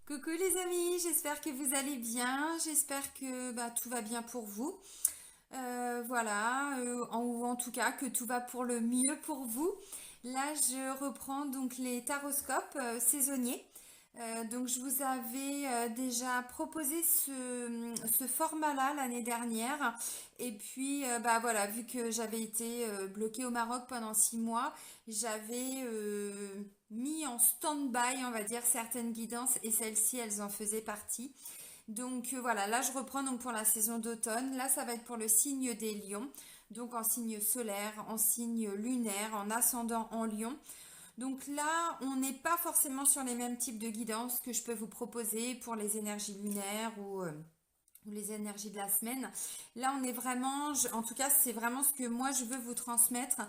Coucou les amis, j'espère que vous allez bien, j'espère que tout va bien pour vous. Ou en tout cas que tout va pour le mieux pour vous. Là, je reprends donc les taroscopes saisonniers. Donc, je vous avais déjà proposé ce format-là l'année dernière. Et puis, voilà, vu que j'avais été bloquée au Maroc pendant 6 mois, j'avais mis en stand-by, on va dire, certaines guidances et celles-ci, elles en faisaient partie. Donc voilà, là je reprends donc pour la saison d'automne. Là ça va être pour le signe des lions, donc en signe solaire, en signe lunaire, en ascendant en lion. Donc là, on n'est pas forcément sur les mêmes types de guidances que je peux vous proposer pour les énergies lunaires ou les énergies de la semaine. Là, on est vraiment, en tout cas, c'est vraiment ce que moi je veux vous transmettre,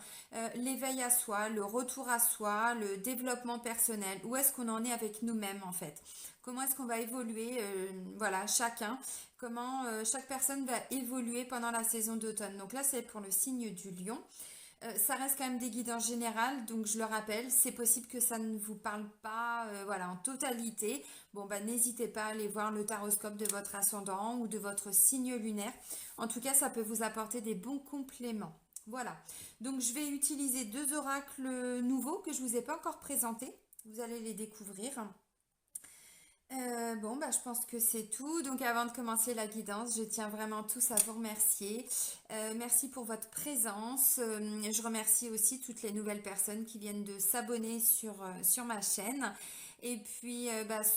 l'éveil à soi, le retour à soi, le développement personnel. Où est-ce qu'on en est avec nous-mêmes en fait? Comment est-ce qu'on va évoluer, voilà, chacun, comment chaque personne va évoluer pendant la saison d'automne. Donc là, c'est pour le signe du lion. Ça reste quand même des guides en général, donc je le rappelle, c'est possible que ça ne vous parle pas voilà, en totalité. Bon, n'hésitez pas à aller voir le taroscope de votre ascendant ou de votre signe lunaire. En tout cas, ça peut vous apporter des bons compléments. Voilà. Donc, je vais utiliser deux oracles nouveaux que je ne vous ai pas encore présentés. Vous allez les découvrir. Je pense que c'est tout. Donc, avant de commencer la guidance, je tiens vraiment tous à vous remercier. Merci pour votre présence. Je remercie aussi toutes les nouvelles personnes qui viennent de s'abonner sur ma chaîne. Et puis,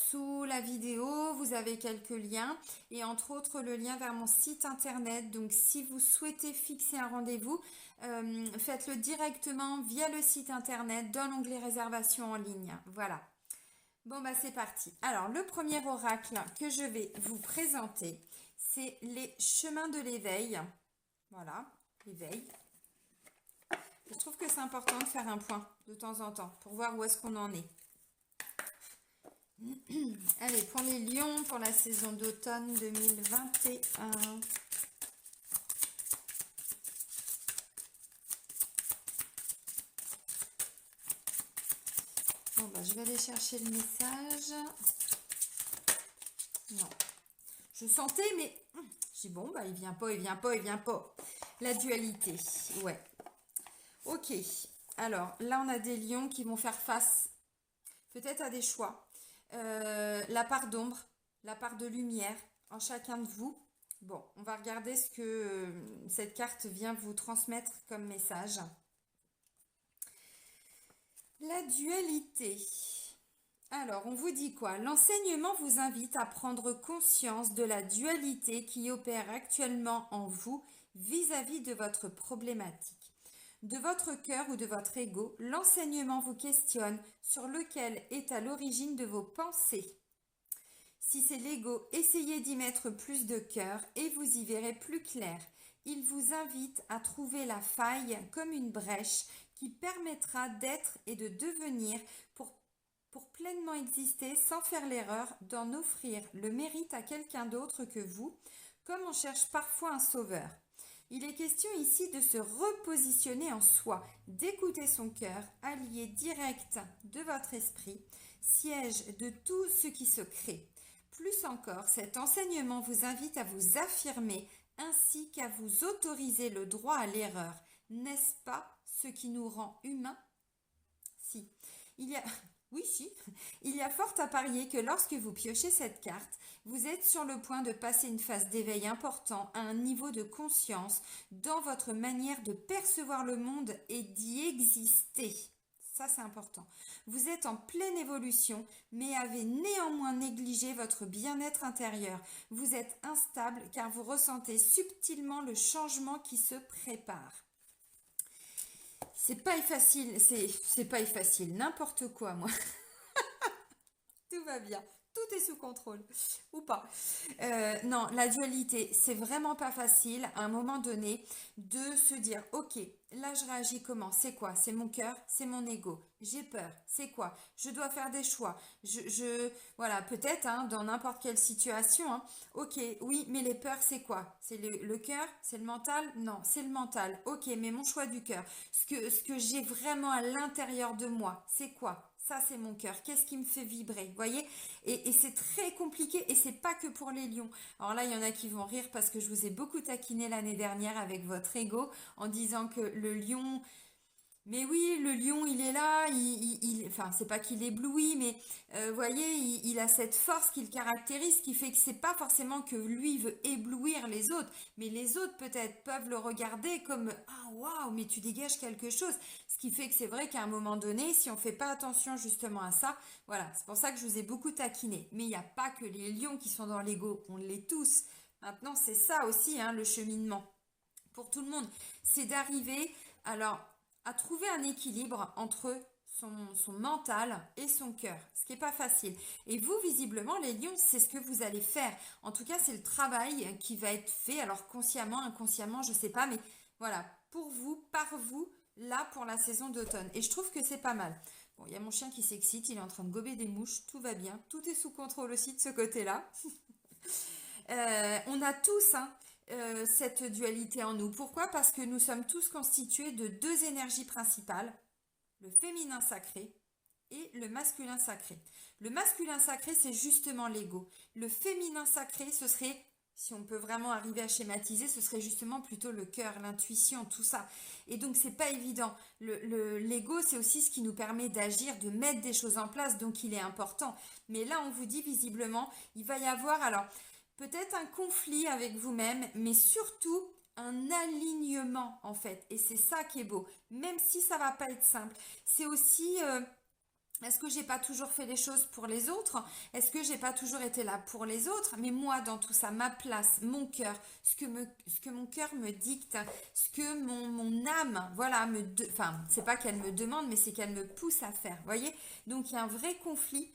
sous la vidéo, vous avez quelques liens et entre autres le lien vers mon site internet. Donc, si vous souhaitez fixer un rendez-vous, faites-le directement via le site internet dans l'onglet réservation en ligne. Voilà. Bon, c'est parti. Alors, le premier oracle que je vais vous présenter, c'est les chemins de l'éveil. Voilà, l'éveil. Je trouve que c'est important de faire un point de temps en temps pour voir où est-ce qu'on en est. Allez, pour les lions, pour la saison d'automne 2021. Je vais aller chercher le message. Non. Je sentais, mais je dis bon, il vient pas, il vient pas, il vient pas. La dualité, ouais. Ok. Alors, là, on a des lions qui vont faire face peut-être à des choix. La part d'ombre, la part de lumière en chacun de vous. Bon, on va regarder ce que cette carte vient vous transmettre comme message. La dualité. Alors, on vous dit quoi? L'enseignement vous invite à prendre conscience de la dualité qui opère actuellement en vous vis-à-vis de votre problématique. De votre cœur ou de votre ego, l'enseignement vous questionne sur lequel est à l'origine de vos pensées. Si c'est l'ego, essayez d'y mettre plus de cœur et vous y verrez plus clair. Il vous invite à trouver la faille comme une brèche qui permettra d'être et de devenir pour pleinement exister sans faire l'erreur d'en offrir le mérite à quelqu'un d'autre que vous, comme on cherche parfois un sauveur. Il est question ici de se repositionner en soi, d'écouter son cœur, allié direct de votre esprit, siège de tout ce qui se crée. Plus encore, cet enseignement vous invite à vous affirmer ainsi qu'à vous autoriser le droit à l'erreur. N'est-ce pas ce qui nous rend humains? Si. Oui, si. Il y a fort à parier que lorsque vous piochez cette carte, vous êtes sur le point de passer une phase d'éveil important à un niveau de conscience dans votre manière de percevoir le monde et d'y exister. Ça, c'est important. Vous êtes en pleine évolution, mais avez néanmoins négligé votre bien-être intérieur. Vous êtes instable car vous ressentez subtilement le changement qui se prépare. C'est pas facile, c'est pas facile, n'importe quoi, moi. Tout va bien. Tout est sous contrôle. Ou pas. Non, la dualité, c'est vraiment pas facile à un moment donné de se dire, ok, là je réagis comment? C'est quoi? C'est mon cœur? C'est mon ego? J'ai peur? C'est quoi? Je dois faire des choix. Voilà, peut-être dans n'importe quelle situation. Ok, oui, mais les peurs, c'est quoi? C'est le cœur? C'est le mental? Non, c'est le mental. Ok, mais mon choix du cœur, ce que j'ai vraiment à l'intérieur de moi, c'est quoi? Ça, c'est mon cœur. Qu'est-ce qui me fait vibrer? Vous voyez? Et c'est très compliqué et c'est pas que pour les lions. Alors là, il y en a qui vont rire parce que je vous ai beaucoup taquiné l'année dernière avec votre ego en disant que le lion, mais oui, le lion, il est là, enfin, c'est pas qu'il éblouit, mais vous voyez, il a cette force qui le caractérise, qui fait que c'est pas forcément que lui veut éblouir les autres, mais les autres peut-être peuvent le regarder comme ah waouh, mais tu dégages quelque chose. Ce qui fait que c'est vrai qu'à un moment donné, si on fait pas attention justement à ça, voilà, c'est pour ça que je vous ai beaucoup taquiné. Mais il n'y a pas que les lions qui sont dans l'ego, on l'est tous. Maintenant, c'est ça aussi, hein, le cheminement pour tout le monde, c'est d'arriver alors à trouver un équilibre entre son mental et son cœur, ce qui n'est pas facile. Et vous, visiblement, les lions, c'est ce que vous allez faire. En tout cas, c'est le travail qui va être fait, alors consciemment, inconsciemment, je ne sais pas, mais voilà, pour vous, par vous, là, pour la saison d'automne. Et je trouve que c'est pas mal. Bon, il y a mon chien qui s'excite, il est en train de gober des mouches, tout va bien, tout est sous contrôle aussi de ce côté-là. On a tous cette dualité en nous. Pourquoi? Parce que nous sommes tous constitués de deux énergies principales, le féminin sacré et le masculin sacré. Le masculin sacré, c'est justement l'ego. Le féminin sacré, ce serait, si on peut vraiment arriver à schématiser, ce serait justement plutôt le cœur, l'intuition, tout ça. Et donc, c'est pas évident. L'ego, c'est aussi ce qui nous permet d'agir, de mettre des choses en place, donc il est important. Mais là, on vous dit visiblement, il va y avoir, alors, peut-être un conflit avec vous-même, mais surtout un alignement en fait. Et c'est ça qui est beau. Même si ça va pas être simple. C'est aussi est-ce que j'ai pas toujours fait les choses pour les autres? Est-ce que j'ai pas toujours été là pour les autres? Mais moi, dans tout ça, ma place, mon cœur, ce que mon cœur me dicte, ce que mon âme, voilà, enfin, c'est pas qu'elle me demande, mais c'est qu'elle me pousse à faire. Vous voyez? Donc, il y a un vrai conflit.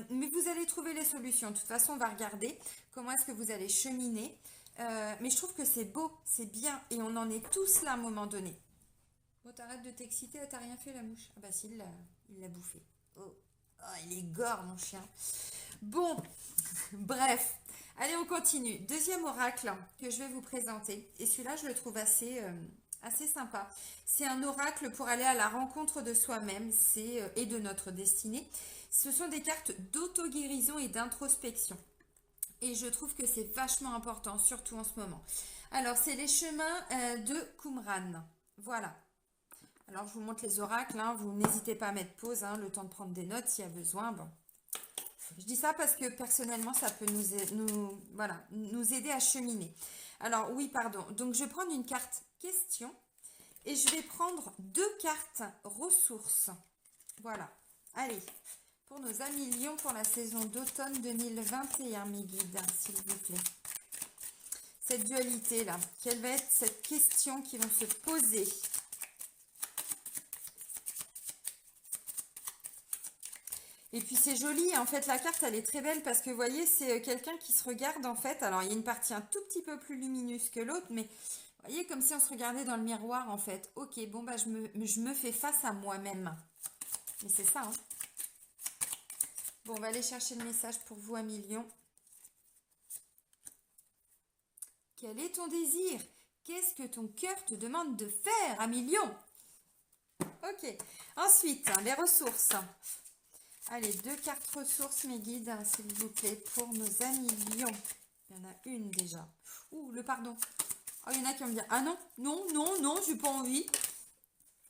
Mais vous allez trouver les solutions. De toute façon, on va regarder comment est-ce que vous allez cheminer. Mais je trouve que c'est beau, c'est bien, et on en est tous là à un moment donné. Bon, t'arrêtes de t'exciter, t'as rien fait la mouche. Ah bah si, il l'a bouffé. Oh. Oh, il est gore mon chien. Bon, bref. Allez, on continue. Deuxième oracle que je vais vous présenter. Et celui-là, je le trouve assez sympa. C'est un oracle pour aller à la rencontre de soi-même et de notre destinée. Ce sont des cartes d'auto-guérison et d'introspection. Et je trouve que c'est vachement important, surtout en ce moment. Alors, c'est les chemins de Qumran. Voilà. Alors, je vous montre les oracles. Hein. Vous n'hésitez pas à mettre pause, hein, le temps de prendre des notes s'il y a besoin. Bon. Je dis ça parce que personnellement, ça peut nous aider à cheminer. Alors, oui, pardon. Donc, je vais prendre une carte question et je vais prendre deux cartes ressources. Voilà. Allez, pour nos amis lions pour la saison d'automne 2021, mes guides, s'il vous plaît. Cette dualité-là, quelle va être cette question qui vont se poser? Et puis c'est joli, en fait la carte elle est très belle parce que vous voyez c'est quelqu'un qui se regarde en fait, alors il y a une partie un tout petit peu plus lumineuse que l'autre, mais vous voyez comme si on se regardait dans le miroir en fait. Ok, bon bah je me fais face à moi-même. Mais c'est ça, hein. Bon, on va aller chercher le message pour vous, amis lions. Quel est ton désir? Qu'est-ce que ton cœur te demande de faire, ami lion? Ok, ensuite les ressources. Allez, deux cartes ressources, mes guides, s'il vous plaît, pour nos amis lions. Il y en a une déjà. Ouh, le pardon. Oh, il y en a qui vont me dire, ah non, non, non, non, j'ai pas envie.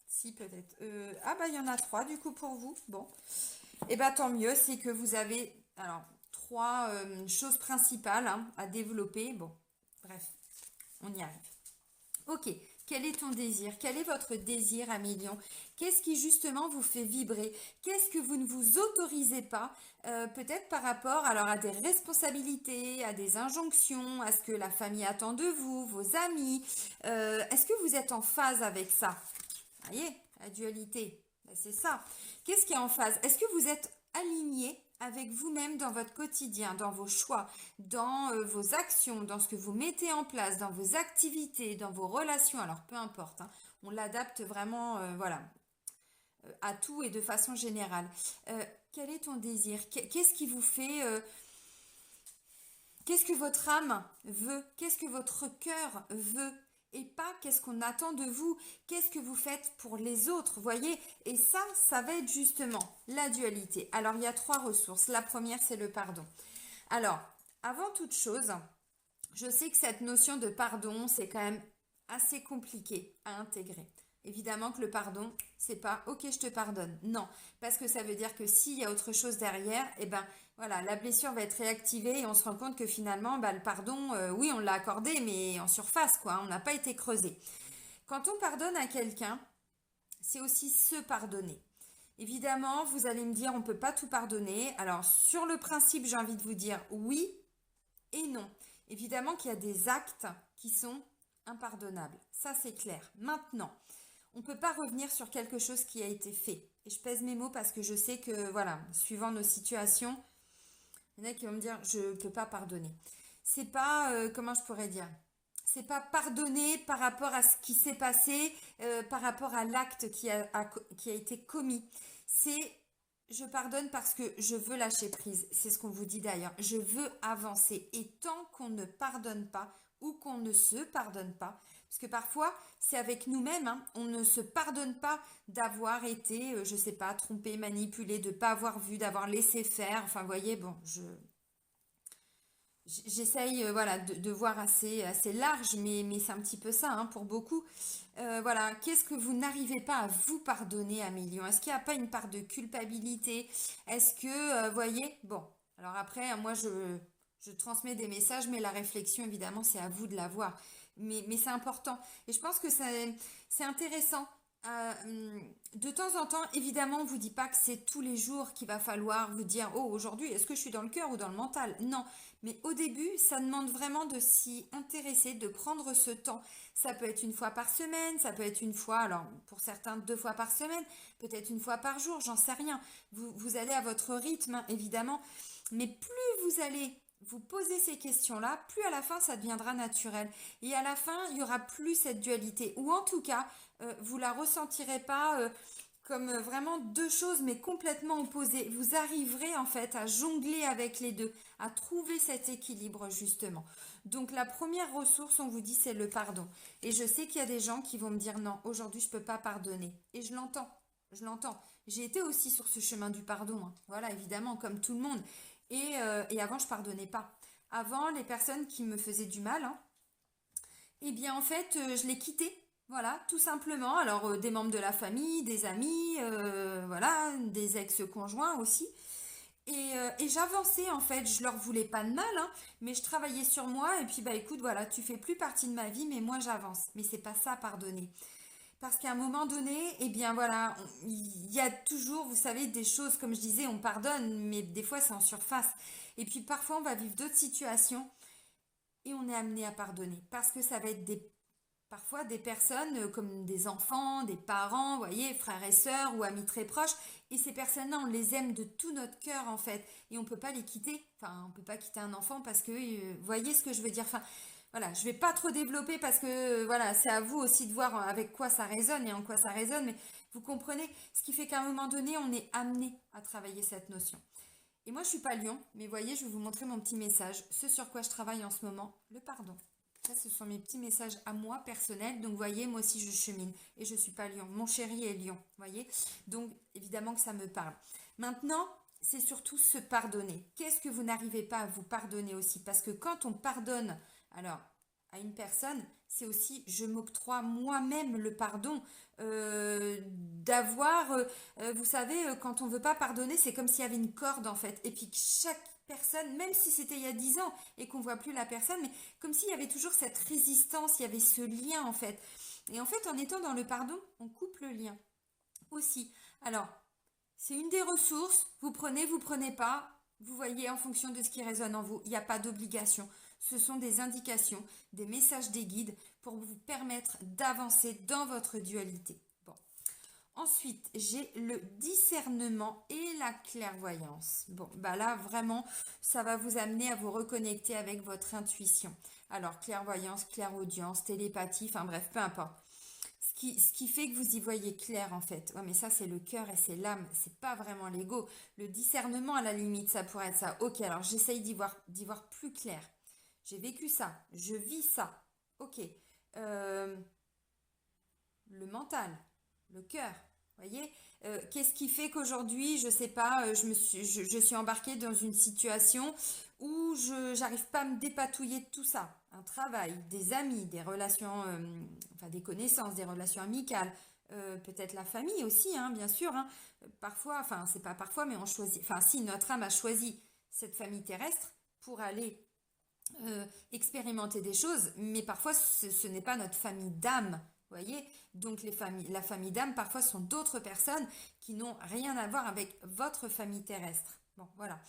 Si, peut-être. Ah bah, il y en a trois, du coup, pour vous. Bon. Et bah, tant mieux, c'est que vous avez, alors, trois choses principales hein, à développer. Bon, bref, on y arrive. Ok, quel est ton désir? Quel est votre désir, ami lion? Qu'est-ce qui justement vous fait vibrer? Qu'est-ce que vous ne vous autorisez pas? Peut-être par rapport alors à des responsabilités, à des injonctions, à ce que la famille attend de vous, vos amis. Est-ce que vous êtes en phase avec ça? Vous voyez, la dualité, ben, c'est ça. Qu'est-ce qui est en phase? Est-ce que vous êtes aligné avec vous-même dans votre quotidien, dans vos choix, dans vos actions, dans ce que vous mettez en place, dans vos activités, dans vos relations? Alors, peu importe, hein, on l'adapte vraiment, voilà, à tout et de façon générale. Quel est ton désir? Qu'est-ce qui vous fait... qu'est-ce que votre âme veut? Qu'est-ce que votre cœur veut? et pas qu'est-ce qu'on attend de vous, qu'est-ce que vous faites pour les autres, voyez? Et ça va être justement la dualité. Alors, il y a 3 ressources. La première, c'est le pardon. Alors, avant toute chose, je sais que cette notion de pardon, c'est quand même assez compliqué à intégrer. Évidemment que le pardon, c'est pas OK, je te pardonne. Non, parce que ça veut dire que s'il y a autre chose derrière, eh ben voilà, la blessure va être réactivée et on se rend compte que finalement, bah, le pardon, oui, on l'a accordé, mais en surface, quoi, on n'a pas été creusé. Quand on pardonne à quelqu'un, c'est aussi se pardonner. Évidemment, vous allez me dire, on ne peut pas tout pardonner. Alors, sur le principe, j'ai envie de vous dire oui et non. Évidemment qu'il y a des actes qui sont impardonnables. Ça, c'est clair. Maintenant, on ne peut pas revenir sur quelque chose qui a été fait. Et je pèse mes mots parce que je sais que, voilà, suivant nos situations, il y en a qui vont me dire, je ne peux pas pardonner. C'est pas, comment je pourrais dire, c'est pas pardonner par rapport à ce qui s'est passé, par rapport à l'acte qui a été commis. C'est je pardonne parce que je veux lâcher prise. C'est ce qu'on vous dit d'ailleurs. Je veux avancer. Et tant qu'on ne pardonne pas ou qu'on ne se pardonne pas, parce que parfois c'est avec nous-mêmes, hein, on ne se pardonne pas d'avoir été, je sais pas, trompé, manipulé, de pas avoir vu, d'avoir laissé faire. Enfin, vous voyez, bon, j'essaye voilà, de voir assez large, mais c'est un petit peu ça hein, pour beaucoup. Voilà, qu'est-ce que vous n'arrivez pas à vous pardonner à millions? Est-ce qu'il n'y a pas une part de culpabilité? Est-ce que, voyez, bon, alors après, moi je transmets des messages, mais la réflexion, évidemment, c'est à vous de l'avoir. Mais c'est important. Et je pense que c'est intéressant. De temps en temps, évidemment, on ne vous dit pas que c'est tous les jours qu'il va falloir vous dire, oh, aujourd'hui, est-ce que je suis dans le cœur ou dans le mental? Non, mais au début, ça demande vraiment de s'y intéresser, de prendre ce temps. Ça peut être une fois par semaine, ça peut être une fois, alors pour certains 2 fois par semaine, peut-être une fois par jour, j'en sais rien. Vous allez à votre rythme, hein, évidemment, mais plus vous allez vous poser ces questions-là, plus à la fin ça deviendra naturel. Et à la fin, il y aura plus cette dualité. Ou en tout cas, vous la ressentirez pas comme vraiment 2 choses mais complètement opposées. Vous arriverez en fait à jongler avec les deux, à trouver cet équilibre justement. Donc la première ressource, on vous dit, c'est le pardon. Et je sais qu'il y a des gens qui vont me dire non, aujourd'hui je peux pas pardonner. Et je l'entends, je l'entends. J'ai été aussi sur ce chemin du pardon, hein. Voilà, évidemment, comme tout le monde. Et avant, je pardonnais pas. Avant, les personnes qui me faisaient du mal, hein, eh bien, en fait, je les quittais. Voilà, tout simplement. Alors, des membres de la famille, des amis, voilà, des ex-conjoints aussi. Et j'avançais en fait, je leur voulais pas de mal, hein, mais je travaillais sur moi et puis bah écoute, voilà, tu fais plus partie de ma vie, mais moi j'avance. Mais c'est pas ça, pardonner. Parce qu'à un moment donné, eh bien voilà, il y a toujours, vous savez, des choses, comme je disais, on pardonne, mais des fois c'est en surface. Et puis parfois on va vivre d'autres situations et on est amené à pardonner. Parce que ça va être parfois des personnes comme des enfants, des parents, vous voyez, frères et sœurs ou amis très proches. Et ces personnes-là, on les aime de tout notre cœur en fait. Et on ne peut pas les quitter. Enfin, on ne peut pas quitter un enfant parce que, vous voyez ce que je veux dire. Enfin, voilà, je vais pas trop développer parce que, voilà, c'est à vous aussi de voir avec quoi ça résonne et en quoi ça résonne. Mais vous comprenez, ce qui fait qu'à un moment donné, on est amené à travailler cette notion. Et moi, je suis pas lion, mais voyez, je vais vous montrer mon petit message. Ce sur quoi je travaille en ce moment, le pardon. Ça, ce sont mes petits messages à moi personnels. Donc, voyez, moi aussi, je chemine. Et je suis pas lion. Mon chéri est lion. Voyez. Donc, évidemment que ça me parle. Maintenant, c'est surtout se pardonner. Qu'est-ce que vous n'arrivez pas à vous pardonner aussi? Parce que quand on pardonne, alors, à une personne, c'est aussi, je m'octroie moi-même le pardon d'avoir, vous savez, quand on veut pas pardonner, c'est comme s'il y avait une corde en fait. Et puis que chaque personne, même si c'était il y a 10 ans et qu'on voit plus la personne, mais comme s'il y avait toujours cette résistance, il y avait ce lien en fait. Et en fait, en étant dans le pardon, on coupe le lien aussi. Alors, c'est une des ressources, vous prenez pas, vous voyez en fonction de ce qui résonne en vous, il n'y a pas d'obligation. Ce sont des indications, des messages des guides pour vous permettre d'avancer dans votre dualité. Bon. Ensuite, j'ai le discernement et la clairvoyance. Bon, bah là, vraiment, ça va vous amener à vous reconnecter avec votre intuition. Alors, clairvoyance, clairaudience, télépathie, enfin bref, peu importe. Ce qui fait que vous y voyez clair en fait. Ouais, mais ça c'est le cœur et c'est l'âme, c'est pas vraiment l'ego. Le discernement à la limite, ça pourrait être ça. Ok, alors j'essaye d'y voir plus clair. J'ai vécu ça, je vis ça. Ok, euh, le mental, le cœur. Voyez, qu'est-ce qui fait qu'aujourd'hui, je sais pas, je suis embarquée dans une situation où je j'arrive pas à me dépatouiller de tout ça. Un travail, des amis, des relations, enfin des connaissances, des relations amicales, peut-être la famille aussi, hein, bien sûr. Hein. Parfois, enfin c'est pas parfois, mais on choisit. Enfin si notre âme a choisi cette famille terrestre pour aller expérimenter des choses, mais parfois ce n'est pas notre famille d'âme, voyez. Donc la famille d'âme parfois sont d'autres personnes qui n'ont rien à voir avec votre famille terrestre. Bon, voilà.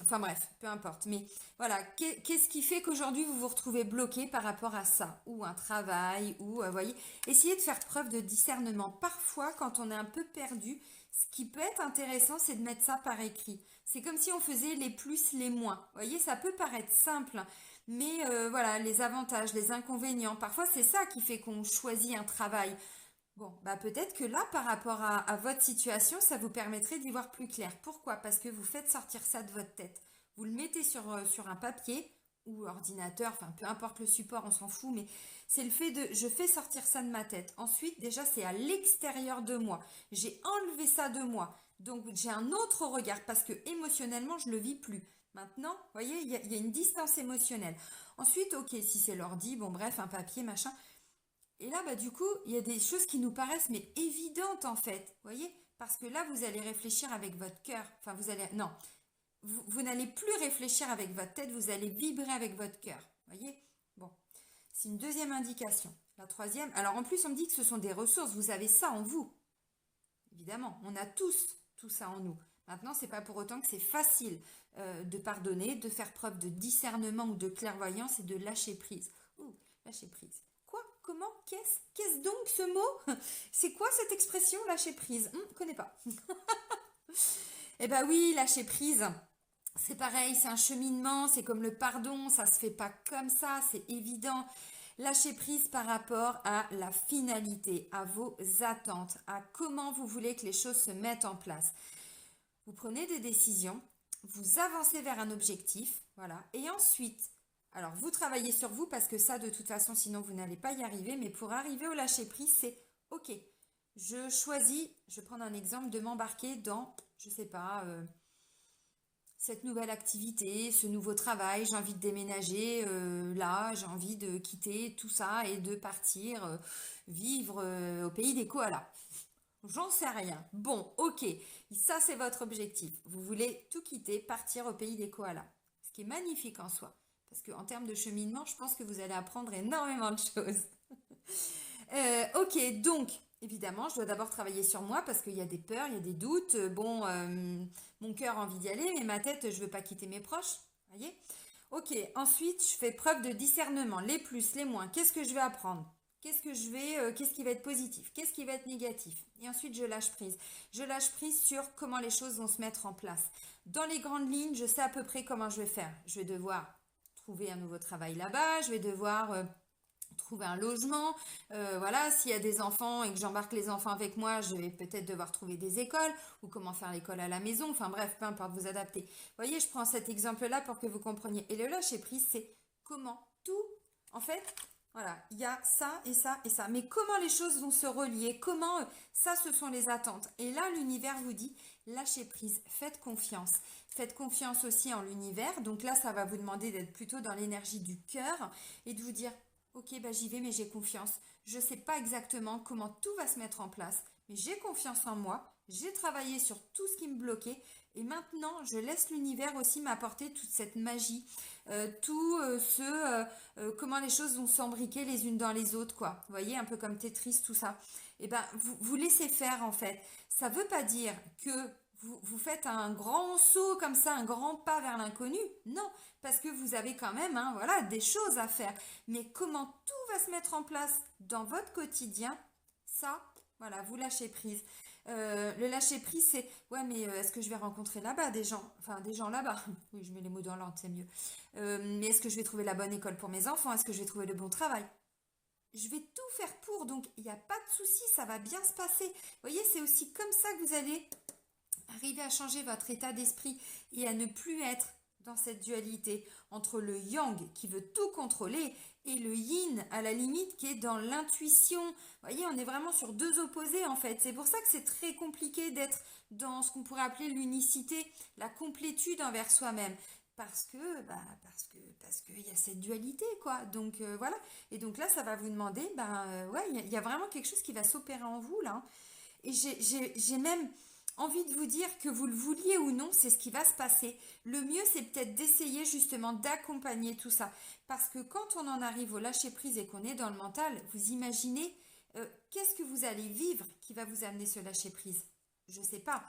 Enfin bref, peu importe. Mais voilà, qu'est-ce qui fait qu'aujourd'hui vous vous retrouvez bloqué par rapport à ça, ou un travail, ou voyez, essayez de faire preuve de discernement. Parfois, quand on est un peu perdu, ce qui peut être intéressant, c'est de mettre ça par écrit. C'est comme si on faisait les plus, les moins. Vous voyez, ça peut paraître simple, mais voilà, les avantages, les inconvénients. Parfois, c'est ça qui fait qu'on choisit un travail. Bon, bah peut-être que là, par rapport à votre situation, ça vous permettrait d'y voir plus clair. Pourquoi? Parce que vous faites sortir ça de votre tête. Vous le mettez sur un papier ou ordinateur, enfin peu importe le support, on s'en fout, mais c'est le fait de je fais sortir ça de ma tête. Ensuite, déjà, c'est à l'extérieur de moi. J'ai enlevé ça de moi. Donc j'ai un autre regard parce que émotionnellement, je le vis plus. Maintenant, vous voyez, il y a une distance émotionnelle. Ensuite, ok, si c'est l'ordi, bon bref, un papier, machin. Et là, bah, du coup, il y a des choses qui nous paraissent mais évidentes en fait, vous voyez? Parce que là, vous allez réfléchir avec votre cœur. Enfin, vous allez... Non, vous n'allez plus réfléchir avec votre tête, vous allez vibrer avec votre cœur. Vous voyez? Bon, c'est une deuxième indication. La troisième, alors en plus, on me dit que ce sont des ressources. Vous avez ça en vous. Évidemment, on a tous tout ça en nous. Maintenant, c'est pas pour autant que c'est facile de pardonner, de faire preuve de discernement ou de clairvoyance et de lâcher prise. Ouh, lâcher prise. Quoi? Comment? Qu'est-ce donc ce mot? C'est quoi cette expression lâcher prise? Connais pas. Eh ben oui, lâcher prise. C'est pareil, c'est un cheminement, c'est comme le pardon, ça se fait pas comme ça, c'est évident. Lâcher prise par rapport à la finalité, à vos attentes, à comment vous voulez que les choses se mettent en place. Vous prenez des décisions, vous avancez vers un objectif, voilà, et ensuite, alors vous travaillez sur vous parce que ça, de toute façon, sinon vous n'allez pas y arriver, mais pour arriver au lâcher prise, c'est ok. Je choisis, je vais prendre un exemple, de m'embarquer dans, je sais pas, cette nouvelle activité, ce nouveau travail, j'ai envie de déménager là, j'ai envie de quitter tout ça et de partir vivre au pays des koalas. J'en sais rien. Bon, ok, ça c'est votre objectif. Vous voulez tout quitter, partir au pays des koalas. Ce qui est magnifique en soi. Parce qu'en termes de cheminement, je pense que vous allez apprendre énormément de choses. Ok, donc, évidemment, je dois d'abord travailler sur moi parce qu'il y a des peurs, il y a des doutes. Bon, mon cœur a envie d'y aller, mais ma tête, je veux pas quitter mes proches. Voyez? Ok, ensuite, je fais preuve de discernement. Les plus, les moins. Qu'est-ce que je vais apprendre? Qu'est-ce qui va être positif? Qu'est-ce qui va être négatif? Et ensuite, je lâche prise. Je lâche prise sur comment les choses vont se mettre en place. Dans les grandes lignes, je sais à peu près comment je vais faire. Je vais devoir trouver un nouveau travail là-bas. Je vais devoir trouver un logement. Voilà, s'il y a des enfants et que j'embarque les enfants avec moi, je vais peut-être devoir trouver des écoles ou comment faire l'école à la maison. Enfin bref, peu importe, vous adaptez. Vous voyez, je prends cet exemple-là pour que vous compreniez. Et le lâcher prise, c'est comment tout, en fait, voilà, il y a ça et ça et ça. Mais comment les choses vont se relier? Comment ça, ce sont les attentes. Et là, l'univers vous dit, lâchez prise, faites confiance. Faites confiance aussi en l'univers. Donc là, ça va vous demander d'être plutôt dans l'énergie du cœur et de vous dire, ok, bah j'y vais, mais j'ai confiance. Je ne sais pas exactement comment tout va se mettre en place, mais j'ai confiance en moi. J'ai travaillé sur tout ce qui me bloquait et maintenant, je laisse l'univers aussi m'apporter toute cette magie, comment les choses vont s'embriquer les unes dans les autres, quoi. Vous voyez, un peu comme Tetris, tout ça. Et ben, vous laissez faire en fait. Ça ne veut pas dire que vous faites un grand saut comme ça, un grand pas vers l'inconnu. Non, parce que vous avez quand même, hein, voilà, des choses à faire. Mais comment tout va se mettre en place dans votre quotidien, ça, voilà, vous lâchez prise. Le lâcher prise, c'est ouais, mais est-ce que je vais rencontrer là-bas des gens, enfin des gens là-bas. Oui, je mets les mots dans l'ordre, c'est mieux. Mais est-ce que je vais trouver la bonne école pour mes enfants? Est-ce que je vais trouver le bon travail? Je vais tout faire pour, donc il n'y a pas de souci, ça va bien se passer. Vous voyez, c'est aussi comme ça que vous allez arriver à changer votre état d'esprit et à ne plus être dans cette dualité entre le yang qui veut tout contrôler et le yin à la limite qui est dans l'intuition. Vous voyez, on est vraiment sur deux opposés en fait. C'est pour ça que c'est très compliqué d'être dans ce qu'on pourrait appeler l'unicité, la complétude envers soi-même. Parce qu'il y a cette dualité, quoi. Donc, voilà. Et donc là, ça va vous demander, ouais, il y a vraiment quelque chose qui va s'opérer en vous, là. Et j'ai même envie de vous dire que vous le vouliez ou non, c'est ce qui va se passer. Le mieux, c'est peut-être d'essayer justement d'accompagner tout ça. Parce que quand on en arrive au lâcher-prise et qu'on est dans le mental, vous imaginez qu'est-ce que vous allez vivre qui va vous amener ce lâcher-prise? Je ne sais pas.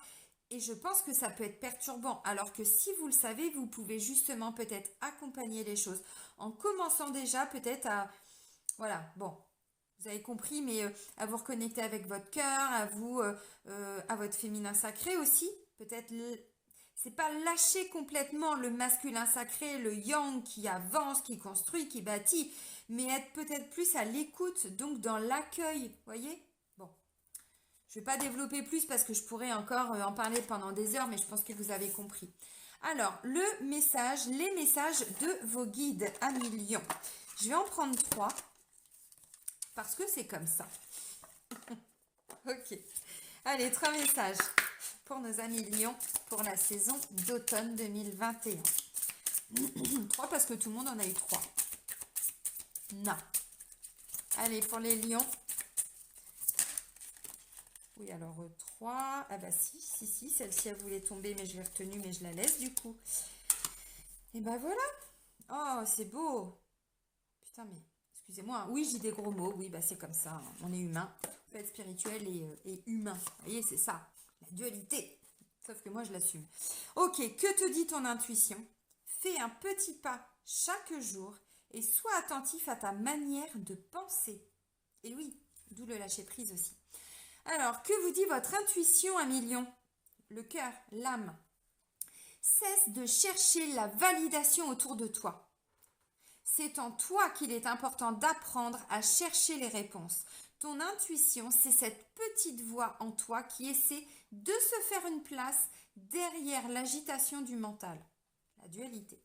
Et je pense que ça peut être perturbant. Alors que si vous le savez, vous pouvez justement peut-être accompagner les choses en commençant déjà peut-être à... Voilà, bon, vous avez compris, mais à vous reconnecter avec votre cœur, à votre féminin sacré aussi. Peut-être, c'est pas lâcher complètement le masculin sacré, le yang qui avance, qui construit, qui bâtit, mais être peut-être plus à l'écoute, donc dans l'accueil, voyez? Bon, je vais pas développer plus parce que je pourrais encore en parler pendant des heures, mais je pense que vous avez compris. Alors, les messages de vos guides à millions. Je vais en prendre 3. Parce que c'est comme ça. Ok. Allez, 3 messages pour nos amis lions pour la saison d'automne 2021. 3 parce que tout le monde en a eu 3. Non. Allez, pour les lions. Oui, alors 3. Ah bah si, celle-ci elle voulait tomber, mais je l'ai retenue, mais je la laisse du coup. Et bah voilà. Oh, c'est beau. Putain, mais... Excusez-moi, oui, j'ai des gros mots, oui, bah c'est comme ça, hein. On est humain, on peut être spirituel et humain, vous voyez, c'est ça, la dualité, sauf que moi je l'assume. Ok, que te dit ton intuition? Fais un petit pas chaque jour et sois attentif à ta manière de penser. Et oui, d'où le lâcher prise aussi. Alors, que vous dit votre intuition, un million? Le cœur, l'âme. Cesse de chercher la validation autour de toi. C'est en toi qu'il est important d'apprendre à chercher les réponses. Ton intuition, c'est cette petite voix en toi qui essaie de se faire une place derrière l'agitation du mental, la dualité.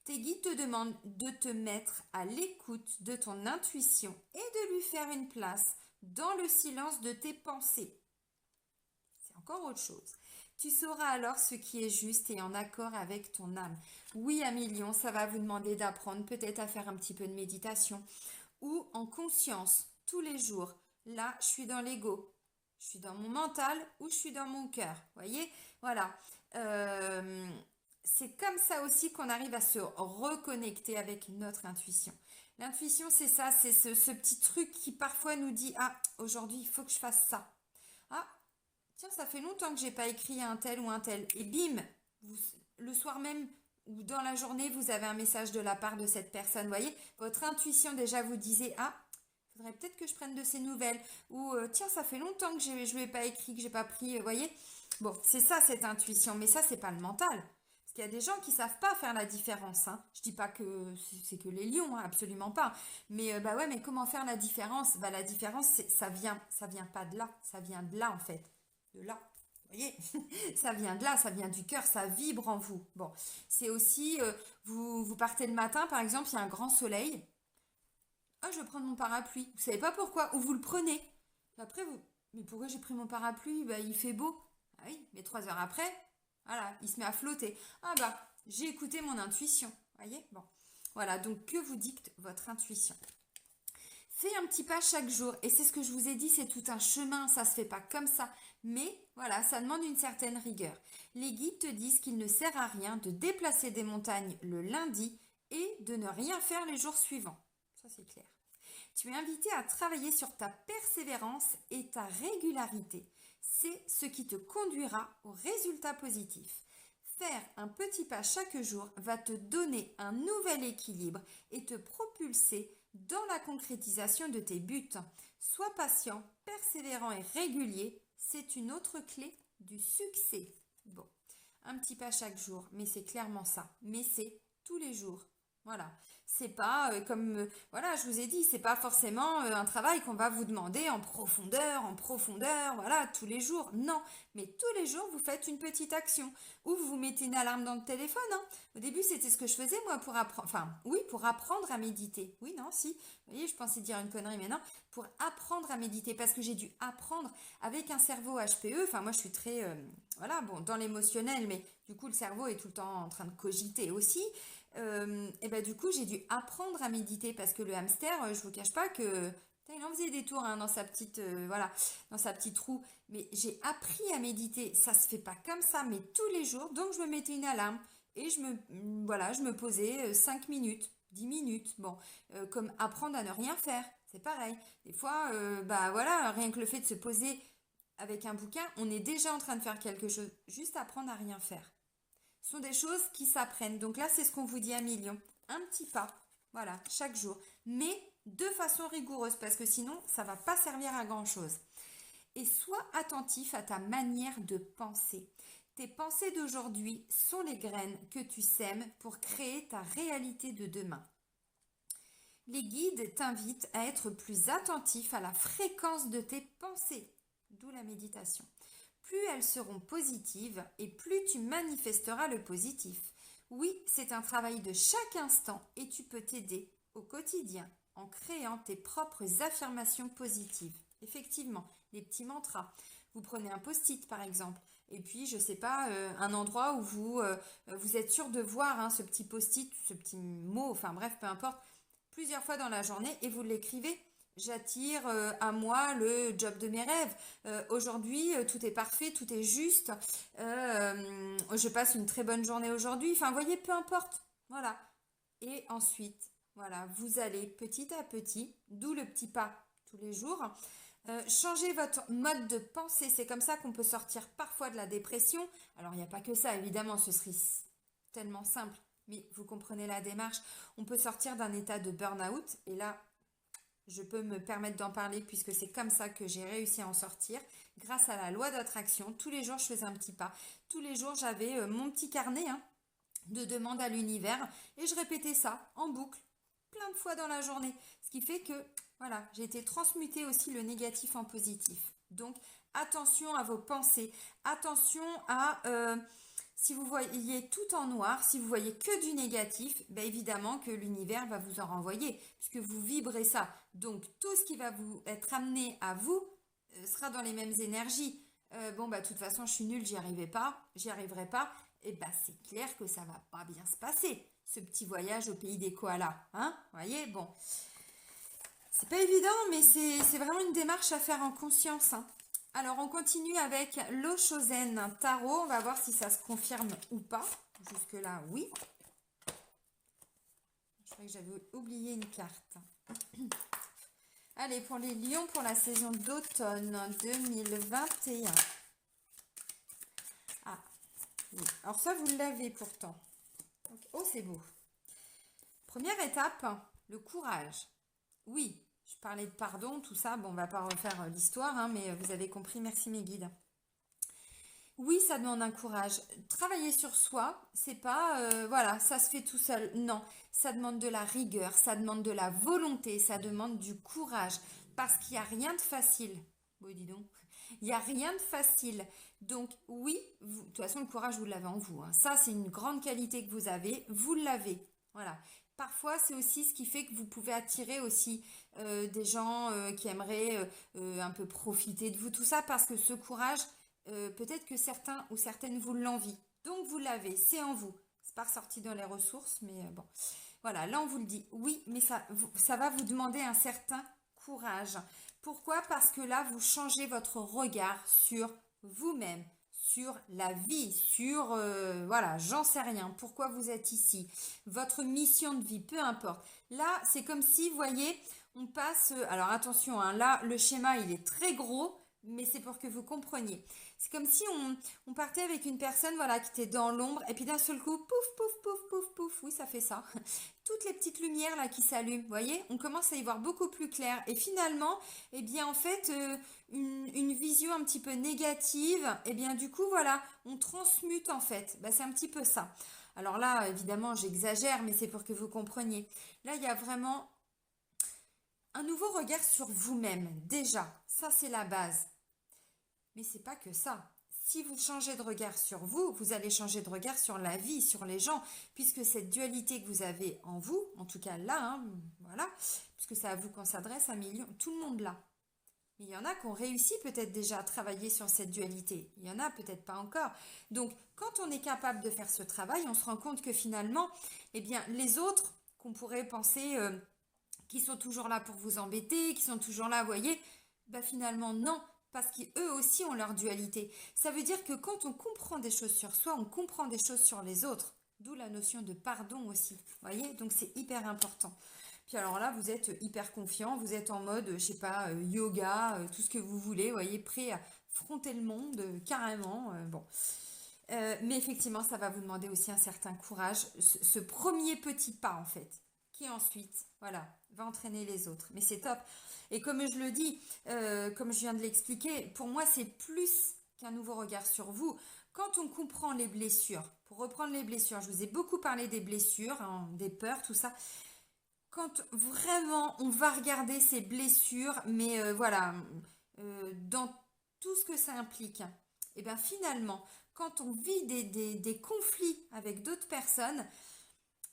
Tes guides te demandent de te mettre à l'écoute de ton intuition et de lui faire une place dans le silence de tes pensées. C'est encore autre chose. Tu sauras alors ce qui est juste et en accord avec ton âme. Oui, à millions, ça va vous demander d'apprendre peut-être à faire un petit peu de méditation ou en conscience tous les jours. Là, je suis dans l'ego, je suis dans mon mental ou je suis dans mon cœur. Voyez, voilà. C'est comme ça aussi qu'on arrive à se reconnecter avec notre intuition. L'intuition, c'est ça, c'est ce petit truc qui parfois nous dit, ah, aujourd'hui, il faut que je fasse ça. Ah, tiens, ça fait longtemps que j'ai pas écrit à un tel ou un tel. Et bim, le soir même ou dans la journée, vous avez un message de la part de cette personne. Vous voyez, votre intuition déjà vous disait, ah, il faudrait peut-être que je prenne de ces nouvelles. Ou tiens, ça fait longtemps que je ne lui ai pas écrit, que j'ai pas pris. Vous voyez, bon, c'est ça cette intuition, mais ça, c'est pas le mental. Parce qu'il y a des gens qui savent pas faire la différence. Hein. Je dis pas que c'est que les lions, hein, absolument pas. Mais bah ouais, mais comment faire la différence? Bah la différence, ça vient pas de là, ça vient de là en fait, de là. Vous voyez, ça vient de là, ça vient du cœur, ça vibre en vous. Bon, c'est aussi, vous partez le matin, par exemple, il y a un grand soleil. Ah, je vais prendre mon parapluie. Vous savez pas pourquoi, ou vous le prenez. Après, mais pourquoi j'ai pris mon parapluie? Bah, il fait beau. Ah oui, mais 3 heures après, voilà, il se met à flotter. Ah bah, j'ai écouté mon intuition. Voyez, bon. Voilà, donc que vous dicte votre intuition? Fais un petit pas chaque jour. Et c'est ce que je vous ai dit, c'est tout un chemin. Ça se fait pas comme ça. Mais voilà, ça demande une certaine rigueur. Les guides te disent qu'il ne sert à rien de déplacer des montagnes le lundi et de ne rien faire les jours suivants. Ça, c'est clair. Tu es invité à travailler sur ta persévérance et ta régularité. C'est ce qui te conduira au résultat positif. Faire un petit pas chaque jour va te donner un nouvel équilibre et te propulser dans la concrétisation de tes buts. Sois patient, persévérant et régulier, c'est une autre clé du succès. Bon, un petit pas chaque jour, mais c'est clairement ça. Mais c'est tous les jours. Voilà, c'est pas voilà, je vous ai dit, c'est pas forcément un travail qu'on va vous demander en profondeur, voilà, tous les jours. Non, mais tous les jours, vous faites une petite action ou vous mettez une alarme dans le téléphone, hein. Au début, c'était ce que je faisais moi pour apprendre, enfin, oui, pour apprendre à méditer. Oui, non, si. Vous voyez, je pensais dire une connerie, mais non, pour apprendre à méditer, parce que j'ai dû apprendre avec un cerveau HPE. Enfin, moi, je suis très, voilà, bon, dans l'émotionnel, mais du coup, le cerveau est tout le temps en train de cogiter aussi. Et ben du coup, j'ai dû apprendre à méditer parce que le hamster, je vous cache pas que putain, il en faisait des tours hein, dans sa petite voilà, dans sa petite roue. Mais j'ai appris à méditer. Ça se fait pas comme ça, mais tous les jours. Donc je me mettais une alarme et voilà, je me posais 5 minutes, 10 minutes. Bon, comme apprendre à ne rien faire, c'est pareil. Des fois, bah voilà, rien que le fait de se poser avec un bouquin, on est déjà en train de faire quelque chose. Juste apprendre à rien faire. Ce sont des choses qui s'apprennent. Donc là, c'est ce qu'on vous dit à million. Un petit pas, voilà, chaque jour. Mais de façon rigoureuse, parce que sinon, ça ne va pas servir à grand-chose. Et sois attentif à ta manière de penser. Tes pensées d'aujourd'hui sont les graines que tu sèmes pour créer ta réalité de demain. Les guides t'invitent à être plus attentif à la fréquence de tes pensées, d'où la méditation. Plus elles seront positives et plus tu manifesteras le positif. Oui, c'est un travail de chaque instant et tu peux t'aider au quotidien en créant tes propres affirmations positives. Effectivement, les petits mantras. Vous prenez un post-it par exemple, et puis je sais pas, un endroit où vous êtes sûr de voir hein, ce petit post-it, ce petit mot, enfin bref, peu importe, plusieurs fois dans la journée et vous l'écrivez. J'attire à moi le job de mes rêves. Aujourd'hui, tout est parfait, tout est juste. Je passe une très bonne journée aujourd'hui. Enfin, voyez, peu importe. Voilà. Et ensuite, voilà, vous allez petit à petit, d'où le petit pas tous les jours, changer votre mode de pensée. C'est comme ça qu'on peut sortir parfois de la dépression. Alors, il n'y a pas que ça, évidemment, ce serait tellement simple. Mais vous comprenez la démarche. On peut sortir d'un état de burn-out. Et là, je peux me permettre d'en parler puisque c'est comme ça que j'ai réussi à en sortir. Grâce à la loi d'attraction, tous les jours je faisais un petit pas. Tous les jours j'avais mon petit carnet hein, de demandes à l'univers et je répétais ça en boucle plein de fois dans la journée. Ce qui fait que voilà, j'ai été transmutée aussi le négatif en positif. Donc attention à vos pensées, attention à si vous voyez tout en noir, si vous voyez que du négatif, ben évidemment que l'univers va vous en renvoyer, puisque vous vibrez ça. Donc tout ce qui va vous être amené à vous sera dans les mêmes énergies. Bon bah de toute façon je suis nulle, j'y arriverai pas. Et bah c'est clair que ça va pas bien se passer, ce petit voyage au pays des koalas, hein? Voyez, bon, c'est pas évident, mais c'est vraiment une démarche à faire en conscience, hein. Alors, on continue avec l'Oshozen Tarot. On va voir si ça se confirme ou pas. Jusque-là, oui. Je crois que j'avais oublié une carte. Allez, pour les lions, pour la saison d'automne 2021. Ah, oui. Alors ça, vous l'avez pourtant. Oh, c'est beau. Première étape, le courage. Oui, je parlais de pardon, tout ça. Bon, on va pas refaire l'histoire, hein, mais vous avez compris. Merci mes guides. Oui, ça demande un courage. Travailler sur soi, c'est pas, voilà, ça se fait tout seul. Non, ça demande de la rigueur, ça demande de la volonté, ça demande du courage. Parce qu'il n'y a rien de facile. Oui, dis donc. Il n'y a rien de facile. Donc, oui, de toute façon, le courage, vous l'avez en vous, hein. Ça, c'est une grande qualité que vous avez. Vous l'avez. Voilà. Parfois, c'est aussi ce qui fait que vous pouvez attirer aussi des gens qui aimeraient un peu profiter de vous, tout ça, parce que ce courage, peut-être que certains ou certaines vous l'envient. Donc vous l'avez, c'est en vous. C'est pas ressorti dans les ressources, mais bon. Voilà, là on vous le dit. Oui, mais ça va vous demander un certain courage. Pourquoi? Parce que là, vous changez votre regard sur vous-même, sur la vie, sur, voilà, j'en sais rien, pourquoi vous êtes ici, votre mission de vie, peu importe. Là, c'est comme si, vous voyez, on passe, alors attention, hein, là, le schéma, il est très gros, mais c'est pour que vous compreniez. C'est comme si on partait avec une personne voilà, qui était dans l'ombre et puis d'un seul coup, pouf, pouf, pouf, pouf, pouf, oui ça fait ça. Toutes les petites lumières là qui s'allument, vous voyez, on commence à y voir beaucoup plus clair. Et finalement, eh bien en fait, une vision un petit peu négative, eh bien du coup voilà, on transmute en fait. Bah, c'est un petit peu ça. Alors là, évidemment, j'exagère, mais c'est pour que vous compreniez. Là, il y a vraiment un nouveau regard sur vous-même. Déjà, ça c'est la base. Mais c'est pas que ça. Si vous changez de regard sur vous, vous allez changer de regard sur la vie, sur les gens, puisque cette dualité que vous avez en vous, en tout cas là, hein, voilà, puisque c'est à vous qu'on s'adresse, à millions, tout le monde là. Mais il y en a qui ont réussi peut-être déjà à travailler sur cette dualité. Il y en a peut-être pas encore. Donc, quand on est capable de faire ce travail, on se rend compte que finalement, eh bien, les autres qu'on pourrait penser qui sont toujours là pour vous embêter, qui sont toujours là, vous voyez, bah finalement non, parce qu'eux aussi ont leur dualité. Ça veut dire que quand on comprend des choses sur soi, on comprend des choses sur les autres. D'où la notion de pardon aussi. Vous voyez, donc c'est hyper important. Puis alors là, vous êtes hyper confiant, vous êtes en mode, je sais pas, yoga, tout ce que vous voulez, vous voyez, prêt à affronter le monde carrément. Bon. Mais effectivement, ça va vous demander aussi un certain courage, ce premier petit pas en fait, qui ensuite, voilà, va entraîner les autres. Mais c'est top. Et comme je le dis, comme je viens de l'expliquer, pour moi, c'est plus qu'un nouveau regard sur vous. Quand on comprend les blessures, pour reprendre les blessures, je vous ai beaucoup parlé des blessures, hein, des peurs, tout ça. Quand vraiment on va regarder ces blessures, mais voilà, dans tout ce que ça implique, et bien finalement, quand on vit des conflits avec d'autres personnes,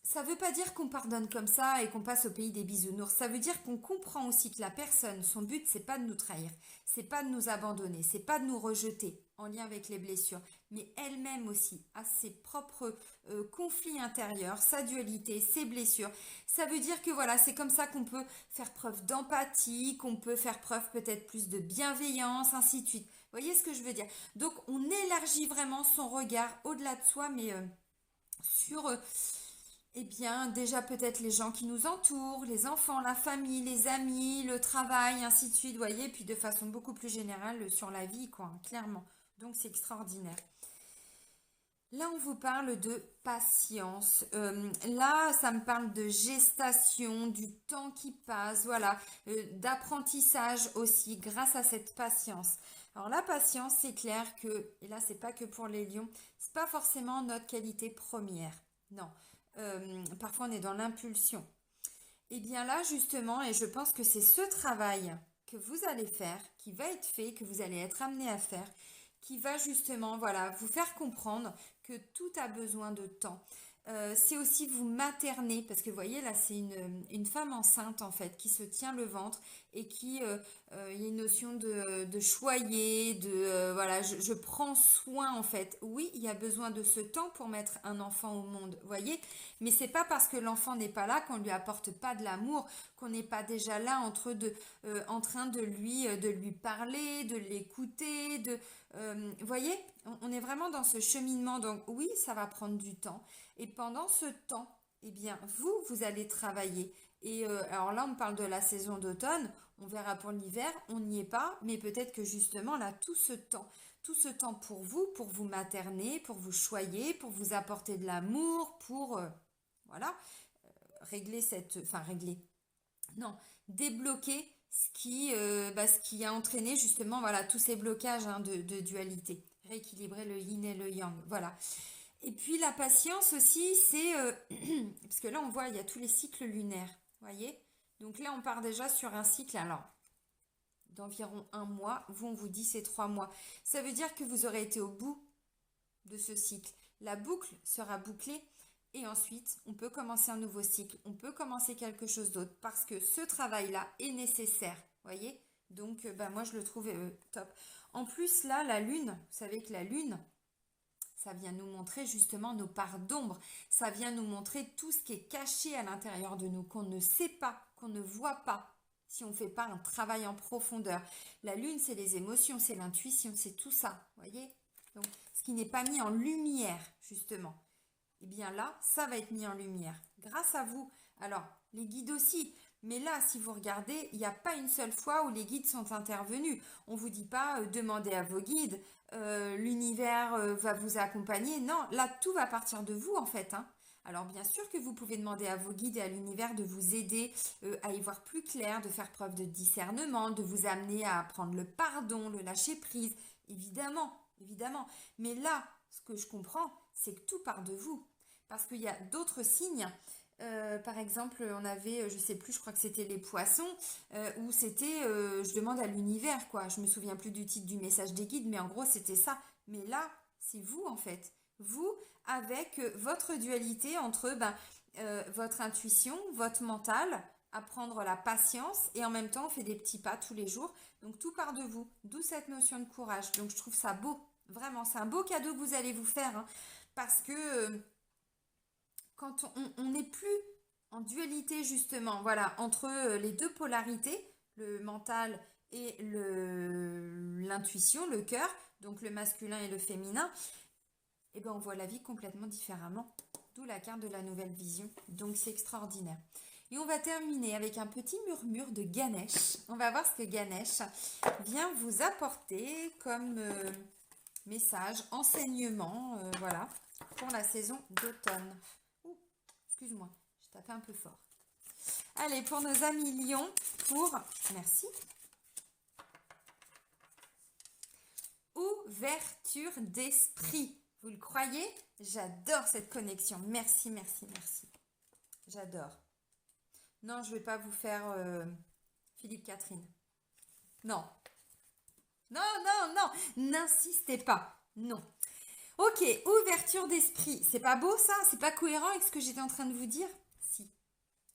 ça ne veut pas dire qu'on pardonne comme ça et qu'on passe au pays des bisounours. Ça veut dire qu'on comprend aussi que la personne, son but, c'est pas de nous trahir, c'est pas de nous abandonner, c'est pas de nous rejeter en lien avec les blessures, mais elle-même aussi a ses propres conflits intérieurs, sa dualité, ses blessures. Ça veut dire que voilà, c'est comme ça qu'on peut faire preuve d'empathie, qu'on peut faire preuve peut-être plus de bienveillance, ainsi de suite. Vous voyez ce que je veux dire? Donc on élargit vraiment son regard au-delà de soi, mais sur eh bien, déjà peut-être les gens qui nous entourent, les enfants, la famille, les amis, le travail, ainsi de suite, vous voyez, puis de façon beaucoup plus générale sur la vie, quoi, hein, clairement. Donc c'est extraordinaire. Là, on vous parle de patience. Là, ça me parle de gestation, du temps qui passe, voilà, d'apprentissage aussi grâce à cette patience. Alors la patience, c'est clair que, et là, c'est pas que pour les lions, c'est pas forcément notre qualité première. Non. Parfois, on est dans l'impulsion. Et bien là, justement, et je pense que c'est ce travail que vous allez faire, qui va être fait, que vous allez être amené à faire, qui va justement, voilà, vous faire comprendre que tout a besoin de temps. C'est aussi vous materner, parce que vous voyez, là, c'est une femme enceinte, en fait, qui se tient le ventre et qui, il y a une notion de choyer, voilà, je prends soin, en fait. Oui, il y a besoin de ce temps pour mettre un enfant au monde, vous voyez, mais c'est pas parce que l'enfant n'est pas là qu'on lui apporte pas de l'amour, qu'on n'est pas déjà là en train de lui parler, de l'écouter, vous voyez, on est vraiment dans ce cheminement, donc oui, ça va prendre du temps. Et pendant ce temps, eh bien, vous allez travailler. Et alors là, on parle de la saison d'automne, on verra pour l'hiver, on n'y est pas, mais peut-être que justement, là, tout ce temps pour vous materner, pour vous choyer, pour vous apporter de l'amour, pour, voilà, régler enfin, régler, non, débloquer ce qui a entraîné justement voilà, tous ces blocages hein, de dualité. Rééquilibrer le yin et le yang. Voilà. Et puis la patience aussi, c'est... parce que là, on voit, il y a tous les cycles lunaires. Voyez. Donc là, on part déjà sur un cycle, alors, d'environ un mois. Vous, on vous dit c'est 3 mois. Ça veut dire que vous aurez été au bout de ce cycle. La boucle sera bouclée et ensuite on peut commencer un nouveau cycle, on peut commencer quelque chose d'autre parce que ce travail-là est nécessaire, voyez. Donc bah, moi je le trouve top. En plus là, la lune, vous savez que la lune, ça vient nous montrer justement nos parts d'ombre, ça vient nous montrer tout ce qui est caché à l'intérieur de nous, qu'on ne sait pas, qu'on ne voit pas si on ne fait pas un travail en profondeur. La lune, c'est les émotions, c'est l'intuition, c'est tout ça, voyez. Donc, ce qui n'est pas mis en lumière, justement, eh bien là, ça va être mis en lumière grâce à vous. Alors, les guides aussi. Mais là, si vous regardez, il n'y a pas une seule fois où les guides sont intervenus. On ne vous dit pas demandez à vos guides, l'univers va vous accompagner. Non, là, tout va partir de vous en fait, hein. Alors bien sûr que vous pouvez demander à vos guides et à l'univers de vous aider à y voir plus clair, de faire preuve de discernement, de vous amener à prendre le pardon, le lâcher prise, évidemment, évidemment. Mais là, ce que je comprends, c'est que tout part de vous. parce qu'il y a d'autres signes. Par exemple, on avait, je sais plus, je crois que c'était les poissons, où c'était, je demande à l'univers, quoi. Je me souviens plus du titre du message des guides, mais en gros, c'était ça. Mais là, c'est vous, en fait. Vous, avec votre dualité entre votre intuition, votre mental, apprendre la patience, et en même temps, on fait des petits pas tous les jours. Donc, tout part de vous. D'où cette notion de courage. Donc, je trouve ça beau. Vraiment, c'est un beau cadeau que vous allez vous faire, hein, parce que quand on n'est plus en dualité justement, voilà, entre les deux polarités, le mental et l'intuition, le cœur, donc le masculin et le féminin, et ben on voit la vie complètement différemment. D'où la carte de la nouvelle vision. Donc c'est extraordinaire. Et on va terminer avec un petit murmure de Ganesh. On va voir ce que Ganesh vient vous apporter comme message, enseignement, voilà, pour la saison d'automne. Excuse-moi, j'ai tapé un peu fort. Allez, pour nos amis lions, merci. Ouverture d'esprit. Vous le croyez? J'adore cette connexion. Merci, merci, merci. J'adore. Non, je ne vais pas vous faire Philippe Catherine. Non. Non, non, non. N'insistez pas. Non. Ok, ouverture d'esprit. C'est pas beau ça? C'est pas cohérent avec ce que j'étais en train de vous dire? Si,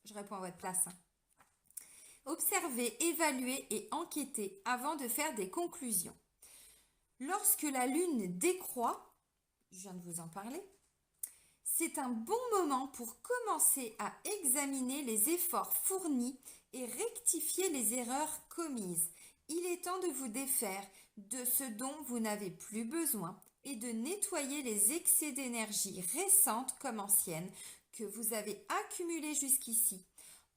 je réponds à votre place. Observez, évaluez et enquêtez avant de faire des conclusions. Lorsque la lune décroît, je viens de vous en parler, c'est un bon moment pour commencer à examiner les efforts fournis et rectifier les erreurs commises. Il est temps de vous défaire de ce dont vous n'avez plus besoin et de nettoyer les excès d'énergie récentes comme anciennes que vous avez accumulés jusqu'ici.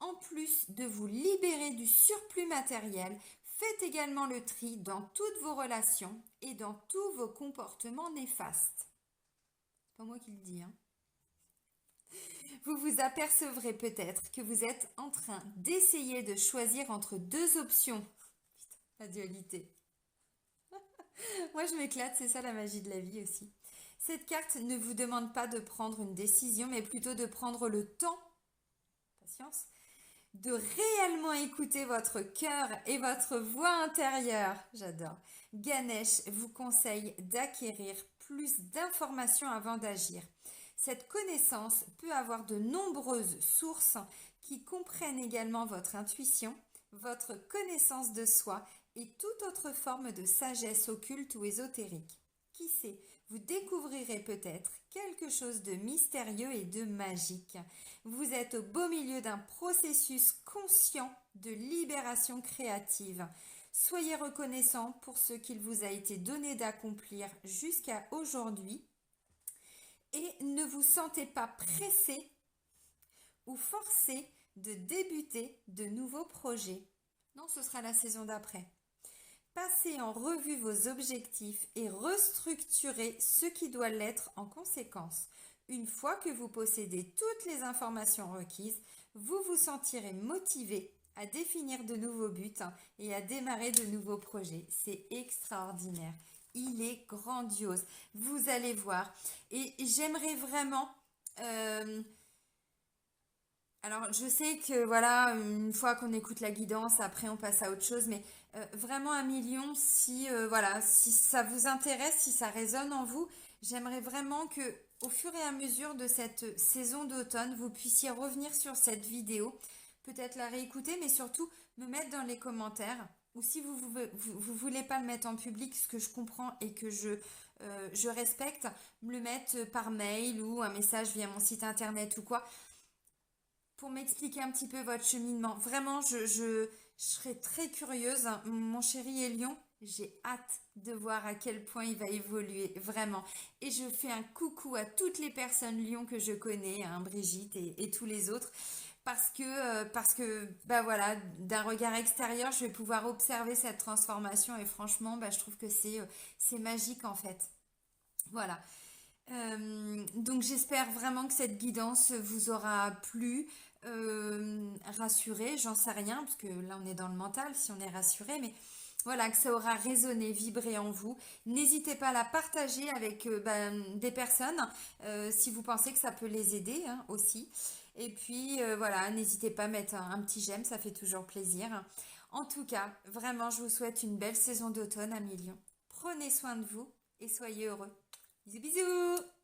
En plus de vous libérer du surplus matériel, faites également le tri dans toutes vos relations et dans tous vos comportements néfastes. Pas moi qui le dis, hein. Vous vous apercevrez peut-être que vous êtes en train d'essayer de choisir entre deux options. Putain, la dualité. Moi, je m'éclate, c'est ça la magie de la vie aussi. Cette carte ne vous demande pas de prendre une décision, mais plutôt de prendre le temps, patience, de réellement écouter votre cœur et votre voix intérieure. J'adore. Ganesh vous conseille d'acquérir plus d'informations avant d'agir. Cette connaissance peut avoir de nombreuses sources qui comprennent également votre intuition, votre connaissance de soi et toute autre forme de sagesse occulte ou ésotérique. Qui sait, vous découvrirez peut-être quelque chose de mystérieux et de magique. Vous êtes au beau milieu d'un processus conscient de libération créative. Soyez reconnaissant pour ce qu'il vous a été donné d'accomplir jusqu'à aujourd'hui et ne vous sentez pas pressé ou forcé de débuter de nouveaux projets. Non, ce sera la saison d'après. Passez en revue vos objectifs et restructurez ce qui doit l'être en conséquence. Une fois que vous possédez toutes les informations requises, vous vous sentirez motivé à définir de nouveaux buts et à démarrer de nouveaux projets. C'est extraordinaire. Il est grandiose. Vous allez voir. Et j'aimerais vraiment... alors, je sais que voilà, une fois qu'on écoute la guidance, après on passe à autre chose, mais vraiment un million, si voilà, si ça vous intéresse, si ça résonne en vous, j'aimerais vraiment que, au fur et à mesure de cette saison d'automne, vous puissiez revenir sur cette vidéo, peut-être la réécouter, mais surtout me mettre dans les commentaires, ou si vous voulez pas le mettre en public, ce que je comprends et que je respecte, me le mettre par mail ou un message via mon site internet ou quoi, pour m'expliquer un petit peu votre cheminement. Vraiment, je serais très curieuse. Mon chéri Elion, j'ai hâte de voir à quel point il va évoluer, vraiment. Et je fais un coucou à toutes les personnes Lion que je connais, hein, Brigitte et tous les autres, parce que bah voilà, d'un regard extérieur, je vais pouvoir observer cette transformation et franchement, bah, je trouve que c'est magique en fait. Voilà. Donc j'espère vraiment que cette guidance vous aura plu, rassuré, j'en sais rien, parce que là on est dans le mental si on est rassuré, mais voilà, que ça aura résonné, vibré en vous. N'hésitez pas à la partager avec des personnes si vous pensez que ça peut les aider hein, aussi. Et puis voilà, n'hésitez pas à mettre un petit j'aime, ça fait toujours plaisir. En tout cas, vraiment, je vous souhaite une belle saison d'automne, Amélion. Prenez soin de vous et soyez heureux. Bisous bisous!